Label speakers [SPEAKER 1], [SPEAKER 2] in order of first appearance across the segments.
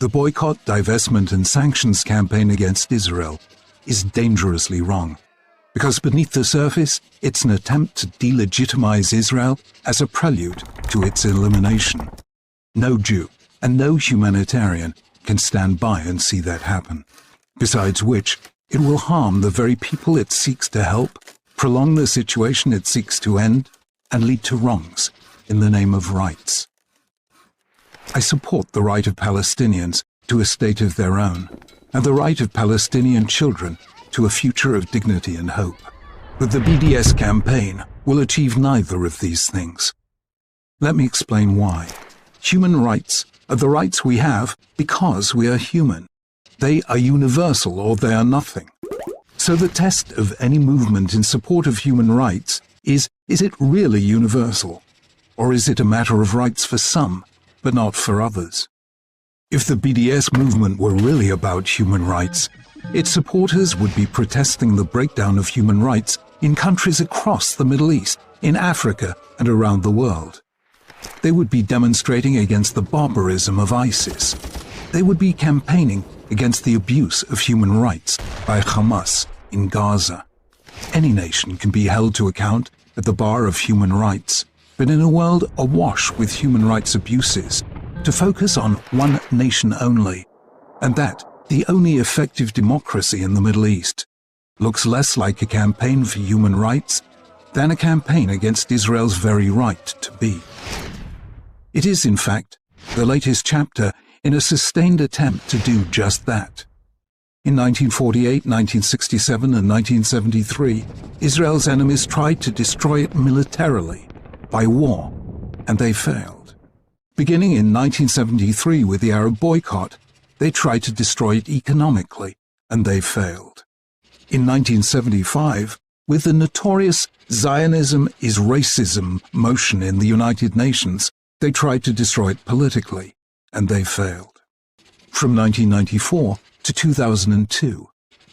[SPEAKER 1] The boycott, divestment and sanctions campaign against Israel is dangerously wrong, because beneath the surface, it's an attempt to delegitimize Israel as a prelude to its elimination. No Jew and no humanitarian can stand by and see that happen. Besides which, it will harm the very people it seeks to help, prolong the situation it seeks to end, and lead to wrongs in the name of rights. I support the right of Palestinians to a state of their own, and the right of Palestinian children to a future of dignity and hope. But the BDS campaign will achieve neither of these things. Let me explain why. Human rights are the rights we have because we are human. They are universal or they are nothing. So the test of any movement in support of human rights is it really universal? Or is it a matter of rights for some, but not for others? If the BDS movement were really about human rights, its supporters would be protesting the breakdown of human rights in countries across the Middle East, in Africa, and around the world. They would be demonstrating against the barbarism of ISIS. They would be campaigning against the abuse of human rights by Hamas in Gaza. Any nation can be held to account at the bar of human rights, but in a world awash with human rights abuses, to focus on one nation only, and that the only effective democracy in the Middle East, looks less like a campaign for human rights than a campaign against Israel's very right to be. It is, in fact, the latest chapter in a sustained attempt to do just that. In 1948, 1967, and 1973, Israel's enemies tried to destroy it militarily, by war, and they failed. Beginning in 1973 with the Arab boycott, they tried to destroy it economically, and they failed. In 1975, with the notorious Zionism is racism motion in the United Nations, they tried to destroy it politically, and they failed. From 1994 to 2002,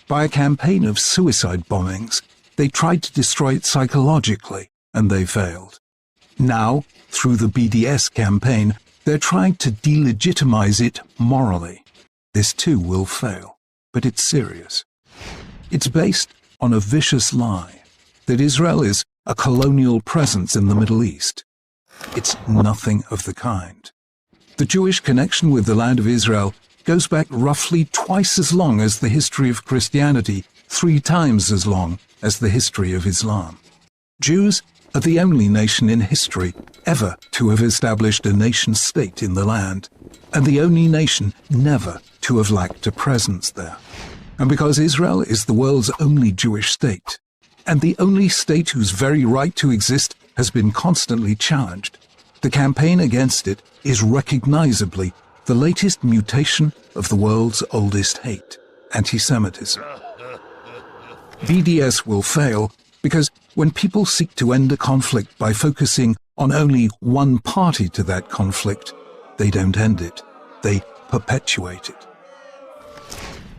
[SPEAKER 1] by a campaign of suicide bombings, they tried to destroy it psychologically, and they failed. Now, through the BDS campaign, they're trying to delegitimize it morally. This too will fail, but it's serious. It's based on a vicious lie that Israel is a colonial presence in the Middle East. It's nothing of the kind. The Jewish connection with the land of Israel goes back roughly twice as long as the history of Christianity, 3 times as long as the history of Islam. Jews are the only nation in history ever to have established a nation-state in the land, and the only nation never to have lacked a presence there. And because Israel is the world's only Jewish state, and the only state whose very right to exist has been constantly challenged, the campaign against it is recognizably the latest mutation of the world's oldest hate, anti-Semitism. BDS will fail because when people seek to end a conflict by focusing on only one party to that conflict, they don't end it, they perpetuate it.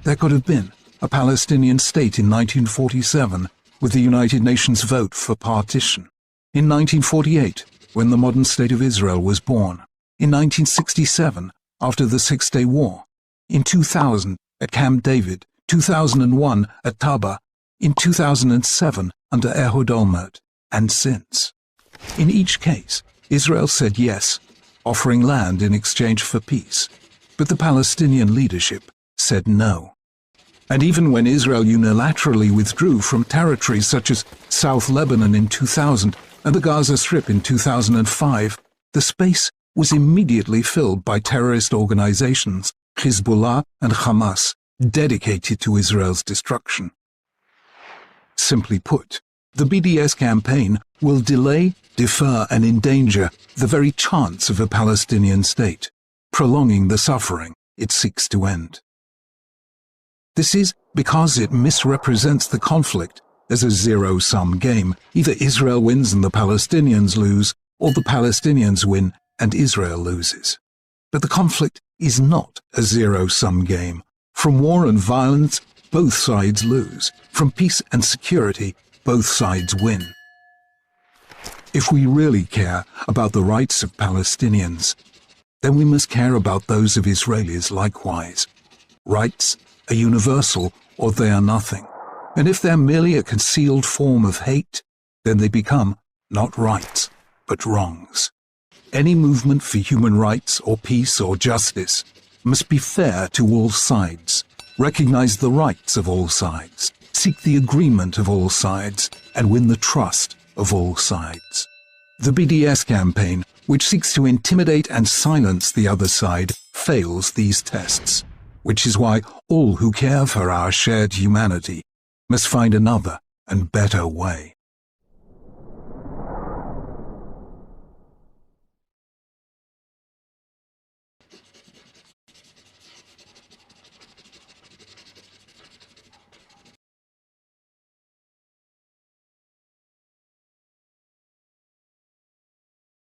[SPEAKER 1] There could have been a Palestinian state in 1947 with the United Nations vote for partition. In 1948, when the modern state of Israel was born. In 1967, after the Six-Day War. In 2000, at Camp David. 2001, at Taba. In 2007, under Ehud Olmert. And since. In each case, Israel said yes, offering land in exchange for peace. But the Palestinian leadership said no. And even when Israel unilaterally withdrew from territories such as South Lebanon in 2000 and the Gaza Strip in 2005, the space was immediately filled by terrorist organizations, Hezbollah and Hamas, dedicated to Israel's destruction. Simply put, the BDS campaign will delay, defer and endanger the very chance of a Palestinian state, prolonging the suffering it seeks to end. This is because it misrepresents the conflict as a zero-sum game. Either Israel wins and the Palestinians lose, or the Palestinians win and Israel loses. But the conflict is not a zero-sum game. From war and violence, both sides lose. From peace and security, both sides win. If we really care about the rights of Palestinians, then we must care about those of Israelis likewise. Rights are universal, or they are nothing. And if they're merely a concealed form of hate, then they become not rights, but wrongs. Any movement for human rights or peace or justice must be fair to all sides, recognize the rights of all sides, seek the agreement of all sides, and win the trust of all sides. The BDS campaign, which seeks to intimidate and silence the other side, fails these tests, which is why all who care for our shared humanity must find another and better way.